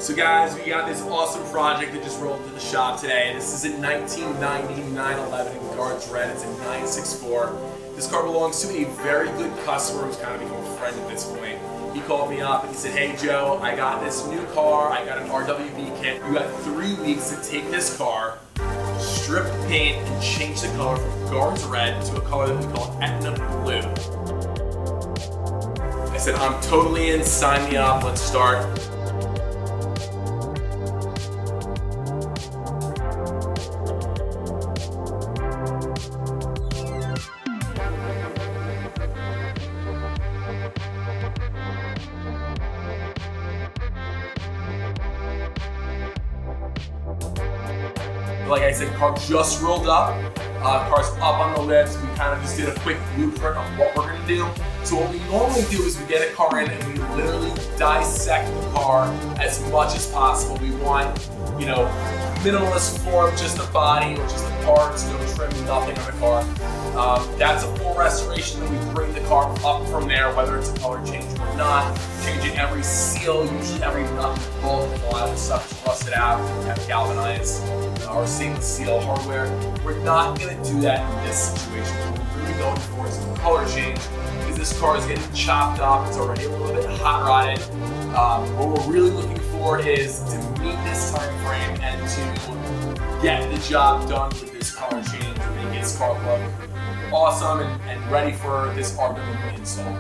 So guys, we got this awesome project that just rolled to the shop today. This is a 1990 911 in Guards Red. It's a 964. This car belongs to a very good customer who's kind of become a friend at this point. He called me up and he said, "Hey Joe, I got this new car. I got an RWB kit. You got 3 weeks to take this car, strip the paint, and change the color from Guards Red to a color that we call Etna Blue." I said, "I'm totally in. Sign me up. Let's start." Like I said, car just rolled up. Car's up on the lifts. We kind of just did a quick blueprint of what we're gonna do. So what we normally do is we get a car in and we literally dissect the car as much as possible. We want, minimalist form, just the body or just the parts, no trim, nothing on the car. That's a full restoration. Then we bring the car up from there, whether it's a color change or not. Changing every seal, usually every nut and bolt. A lot of stuff is rusted out. We have galvanized or stainless steel hardware. We're not going to do that in this situation. What we're really going for is a color change because this car is getting chopped up. It's already a little bit hot rodded. What we're really looking for is to meet this time frame and to get the job done with this color change and make this car look awesome and ready for this RWB install.